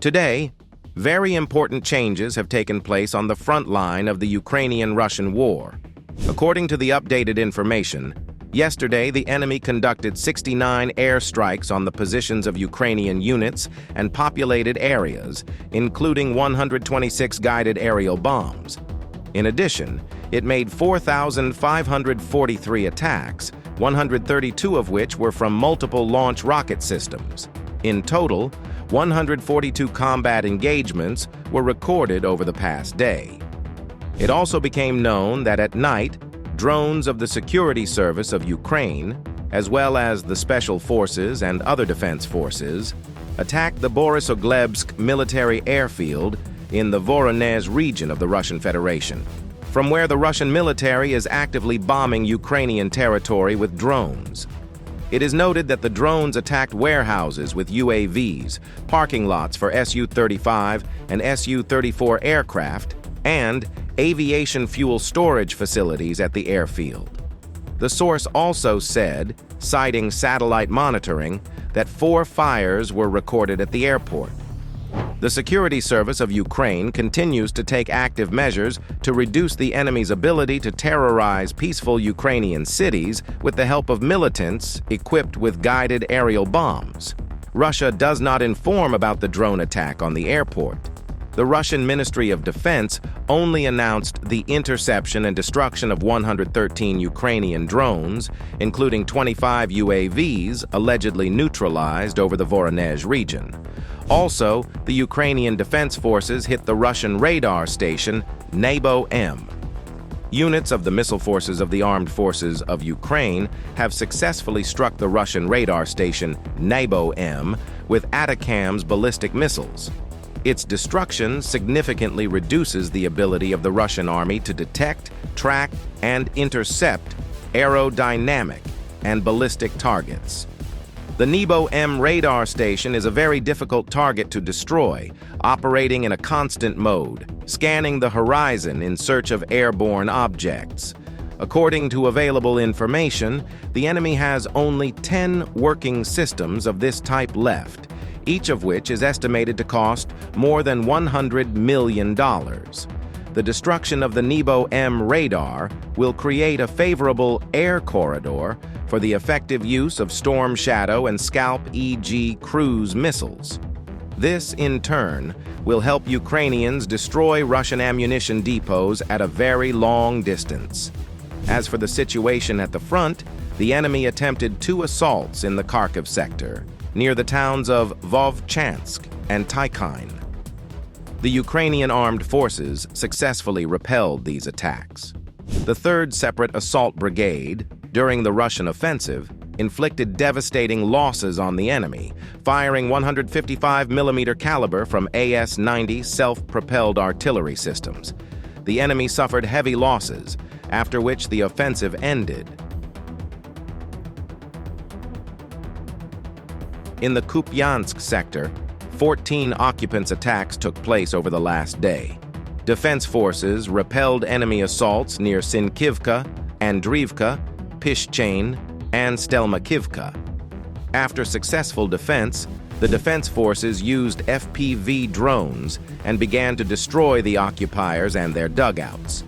Today, very important changes have taken place on the front line of the Ukrainian-Russian war. According to the updated information, yesterday the enemy conducted 69 airstrikes on the positions of Ukrainian units and populated areas, including 126 guided aerial bombs. In addition, it made 4,543 attacks, 132 of which were from multiple launch rocket systems. In total, 142 combat engagements were recorded over the past day. It also became known that at night, drones of the Security Service of Ukraine, as well as the Special Forces and other defense forces, attacked the Borisoglebsk military airfield in the Voronezh region of the Russian Federation, from where the Russian military is actively bombing Ukrainian territory with drones. It is noted that the drones attacked warehouses with UAVs, parking lots for Su-35 and Su-34 aircraft, and aviation fuel storage facilities at the airfield. The source also said, citing satellite monitoring, that 4 fires were recorded at the airport. The Security Service of Ukraine continues to take active measures to reduce the enemy's ability to terrorize peaceful Ukrainian cities with the help of militants equipped with guided aerial bombs. Russia does not inform about the drone attack on the airport. The Russian Ministry of Defense only announced the interception and destruction of 113 Ukrainian drones, including 25 UAVs allegedly neutralized over the Voronezh region. Also, the Ukrainian Defense Forces hit the Russian radar station Nebo-M. Units of the missile forces of the Armed Forces of Ukraine have successfully struck the Russian radar station Nebo-M with Atacams ballistic missiles. Its destruction significantly reduces the ability of the Russian army to detect, track, and intercept aerodynamic and ballistic targets. The Nebo-M radar station is a very difficult target to destroy, operating in a constant mode, scanning the horizon in search of airborne objects. According to available information, the enemy has only 10 working systems of this type left, each of which is estimated to cost more than $100 million. The destruction of the Nebo-M radar will create a favorable air corridor for the effective use of Storm Shadow and Scalp EG cruise missiles. This, in turn, will help Ukrainians destroy Russian ammunition depots at a very long distance. As for the situation at the front, the enemy attempted 2 assaults in the Kharkiv sector, near the towns of Vovchansk and Citing. The Ukrainian armed forces successfully repelled these attacks. The 3rd Separate Assault Brigade, during the Russian offensive, inflicted devastating losses on the enemy, firing 155mm caliber from AS-90 self-propelled artillery systems. The enemy suffered heavy losses, after which the offensive ended. In the Kupiansk sector, 14 occupants' attacks took place over the last day. Defense forces repelled enemy assaults near Sinkivka, Andriivka, Pishchain, and Stelmakivka. After successful defense, the defense forces used FPV drones and began to destroy the occupiers and their dugouts.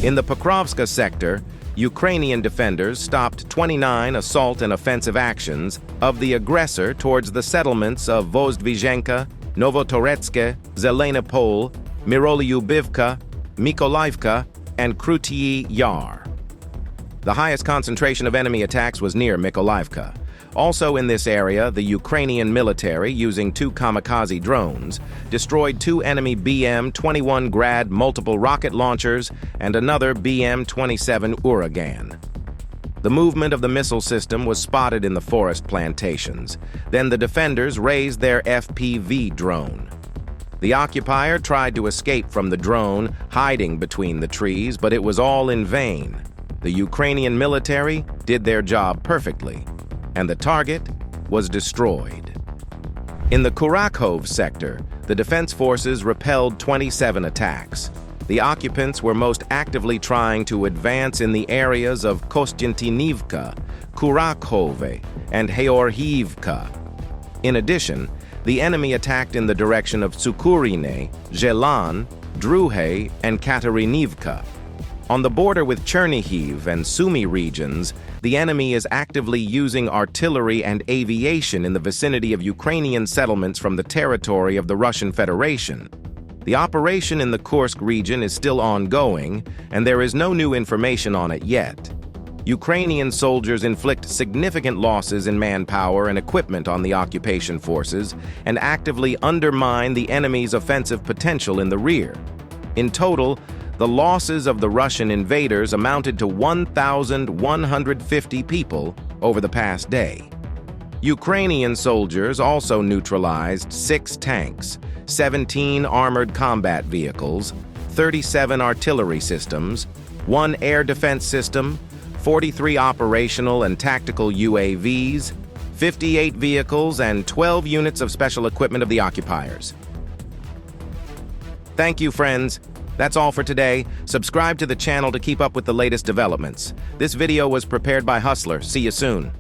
In the Pokrovska sector, Ukrainian defenders stopped 29 assault and offensive actions of the aggressor towards the settlements of Vozdvizhenka, Novotoretske, Zelenopol, Mirolyubivka, Mykolaiivka, and Krutyi Yar. The highest concentration of enemy attacks was near Mykolaiivka. Also in this area, the Ukrainian military, using 2 kamikaze drones, destroyed 2 enemy BM-21 Grad multiple rocket launchers and another BM-27 Uragan. The movement of the missile system was spotted in the forest plantations. Then the defenders raised their FPV drone. The occupier tried to escape from the drone, hiding between the trees, but it was all in vain. The Ukrainian military did their job perfectly, and the target was destroyed. In the Kurakhove sector, the defense forces repelled 27 attacks. The occupants were most actively trying to advance in the areas of Kostiantinivka, Kurakhove, and Georgiivka. In addition, the enemy attacked in the direction of Tsukurine, Zhelan, Druhe, and Katarinivka. On the border with Chernihiv and Sumy regions, the enemy is actively using artillery and aviation in the vicinity of Ukrainian settlements from the territory of the Russian Federation. The operation in the Kursk region is still ongoing, and there is no new information on it yet. Ukrainian soldiers inflict significant losses in manpower and equipment on the occupation forces and actively undermine the enemy's offensive potential in the rear. In total, the losses of the Russian invaders amounted to 1,150 people over the past day. Ukrainian soldiers also neutralized 6 tanks, 17 armored combat vehicles, 37 artillery systems, 1 air defense system, 43 operational and tactical UAVs, 58 vehicles, and 12 units of special equipment of the occupiers. Thank you, friends. That's all for today. Subscribe to the channel to keep up with the latest developments. This video was prepared by Hustler. See you soon.